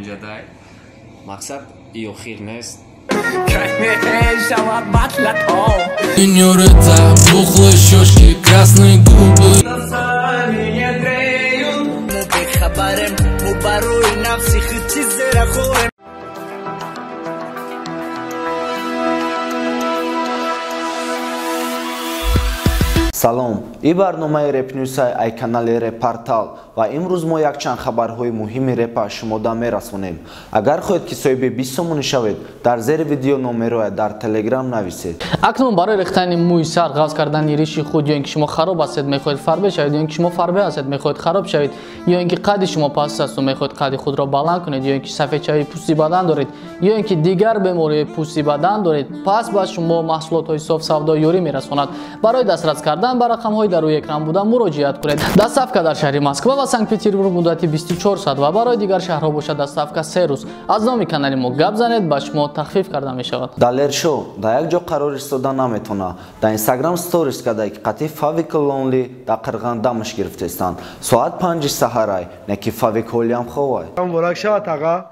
جدای مقصد یوخیر نیست Бухло-щёчки, красные губы. Салом, и барномаи реп-ньюсай ай канали реп-портал ва имрӯз мо якчанд хабарҳои муҳими репа шумода мерасонем. Агар хоҳед ки соҳиби 20 сомонӣ шавед, дар зери видео номероя дар телеграм нависед. Акнун барои рехтани мӯй сар, ғаз кардани риши худ, ё ин ки шумо хароб ҳастед мехоҳед фарбе шавед, ё ин ки шумо фарбе ҳастед мехоҳед хароб шавед, ё ин ки қадди шумо паст асту мехоҳед қадди худро баланд кунед, ё ин ки сафедчавии пӯсти бадан доред, ё ин ки дигар бемории пӯсти бадан доред, пас ба шумо маҳсулотҳои соф савдо ёрӣ мерасонад. Барои дастрас кардан ба рақамҳои дар рӯи экран буда муроҷиат кунед. Доставка дар шаҳри Москва ва Санкт-Петербург муддати 24 соат ва барои дигар шаҳрҳо бошад доставка 3 рӯз. Аз номи канали мо гап занед, ба шумо тахфиф карда мешавад. Далершо да як ҷо қарор истода наметона. Да Instagram stories кадай ки қати Favik Lonely да қирған дамаш гирифтестан. Соат 5 саҳарай, не ки Favik ҳолиам ховай. Муборак шавад аға.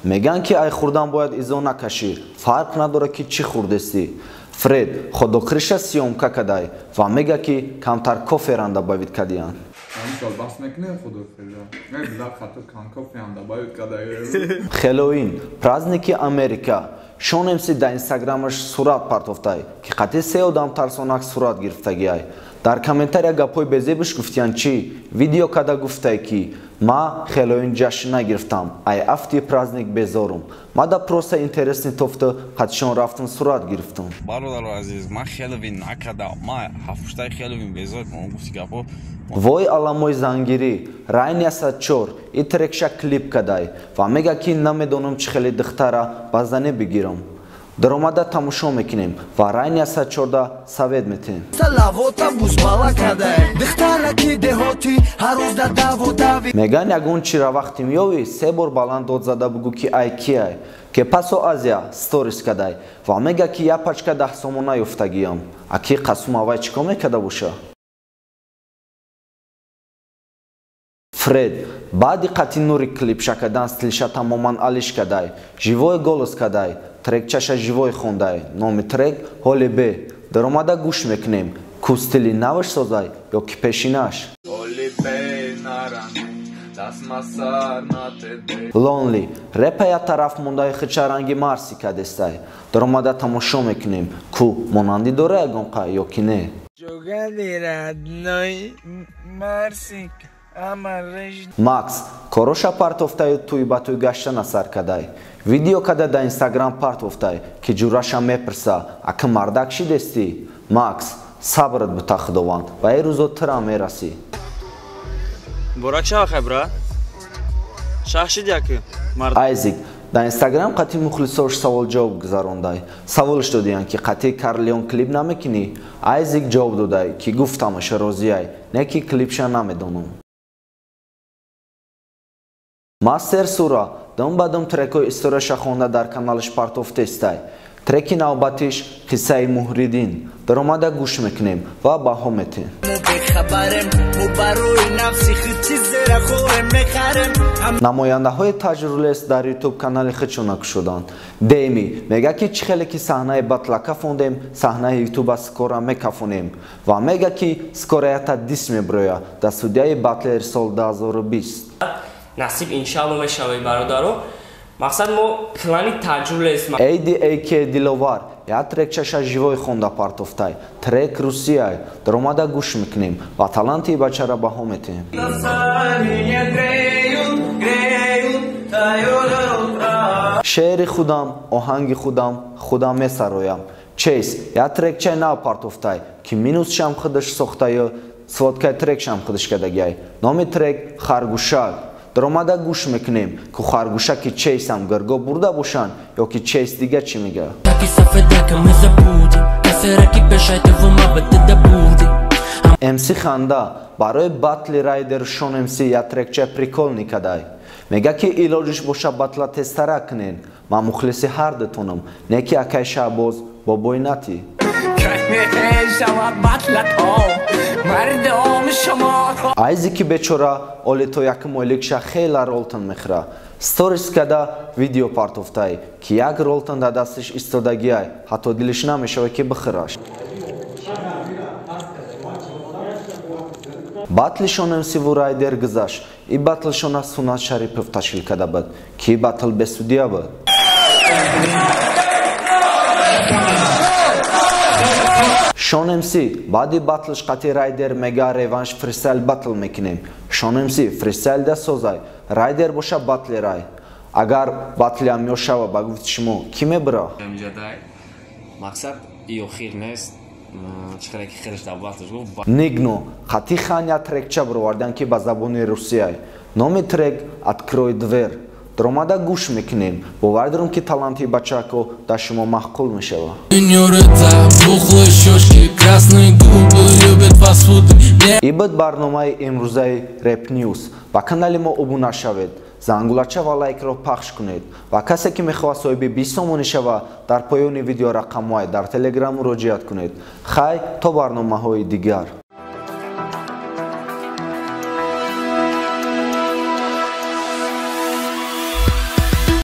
Меган ки ай хурдан бояд изо накашӣ. Фарқ надора ки чӣ хурдестӣ. Фред ходокриша сиёмка кадай ва мега ки камтар кофе ранда бавид кадиян. Хеллоуин праздники Америка. Шонемси да Инстаграмаш сурат партофтай ки қати 3 одам тарсонак сурат гирифтагиай. Дар комментария гапҳои безебиш гуфтиян чӣ? Видео када гуфтай ки ма Хеллоуин ҷашн нагирифтам, ай афти праздник безорум. Ма да просто интересни тофта қатишон рафтам сурат гирифтам. Бародару азиз, ма Хеллоуин накардам, ма ҳафтаи Хеллоуин безор, ма гуфти гапо. Вой аламои зангирӣ, Райни Асадчор, и трекша клип кадай ва мега ки намедонам чӣ хеле духтара ба зане бигирам. Даромада тамошо мекунем ва Райни Асадчорда савед метем. Меган ягон чира вақти миёвӣ 3 бор баланд дод зада бугӯ ки ай кияй. Ке пасо Азия сторис кадай ва мега ки я пачка 10 сомона ёфтагиям. Аки қасум авай чико мекада боша? Фред баъди қати нури клип шакадан стилша тамоман алиш кадай, живой голос кадай, трекчаша живой хондай, номи трек ҳоли бе. Даромада гӯш мекунем, ку стили наваш созай ё ки пешинаш. Lonely репа я тараф мондаи хичаранги марси кадестай. Даромада тамошо мекунем, ку монанди дора ягон қа ё ки не. Макс короша партофтай туи ба туи гаштана сар кадай. Видео када да Инстаграм партофтай ки ҷураша мепирса, ака мардак ши дести? Макс сабрат бута худованд ва ин рӯзо тира мерасӣ. Борак шава хабра? Шахшид яки мард. Айзик да Инстаграм қати мухлисош савол ҷавоб гузарондай. Саволш додиян ки қати Карлеон клип намекунӣ? Айзик ҷавоб додай ки гуфтамаш розияй, не ки клипша намедонам. Мастер Сура дам ба дам трекҳои историяша хонда дар каналаш партофтестай. Треки навбатиш қиссаи Муҳриддин. Даромада гӯш мекунем ва баҳо метем. намояндаҳои таҷрулес дар YouTube канали хичона кушуданд. Деми мега ки чӣ хеле ки саҳнаи батлака фондем, саҳнаи YouTube скора мекафонем ва мега ки скораята дис меброя дар судияи батлер сол 2020. Насиб иншалло мешавад бародаро. Мақсад мо клани таҷрулес ADAK Диловар я трекчаша живой хонда партофтай. Трек Русияй. Даромада гӯш мекунем ва таланти бачара баҳо метем. Шеъри худам, оҳанги худам, худам месароям. Чейс я трекчаи нав партофтай ки минус шам худаш сохтаю, сводкаи трек шам худаш кадагиай. Номи трек Харгушак. Даромада гӯш мекунем ки харгуша ки чейсам гирго бурда бошанд ё ки чейс дига чӣ мега. MC Ханда барои батли райдер Шон MC я трекча приколни кадай. Мега ки илоҷиш боша батла тестара кунен. Ман мухлиси ҳар дутонам, не ки акай Шаҳбоз бо бойнати. Айзики бечора олето яким ойликша хела ролтан мехра. Сторис када видео партофтай ки як ролтан да дастиш истодагиай ҳатто дилиш намешава ки бихираш. Батлишонем сиву райдер гизаш и батлшона Сунат Шарипов ташкил када буд ки батл бесудия буд. Шонемси баъди батлш қати райдер мега реванш фристайл батл мекунем. Шонемси фристайл да созай райдер боша батлерай. Агар батлям мешава ба гуфти шумо ки мебира? мақсад и охир нест чиқаре ки хирш да батлш гуфт Нигно қати ханя трекча бировардан ки ба забони русияй. Номи трек «Открой дверь». Дромада гуш мекунем. Бовардарам ки таланти бачако да шумо маҳқул мешава. И буд барномаи имрӯзаи Rap News. Ба канали мо обуна шавед. Зангулача ва лайкро пахш кунед. Ва касе ки мехоҳад соҳиби 20 сомонӣ шава дар поёни видео рақамҳои дар Telegram муроҷиат кунед. Хай то барномаҳои дигар.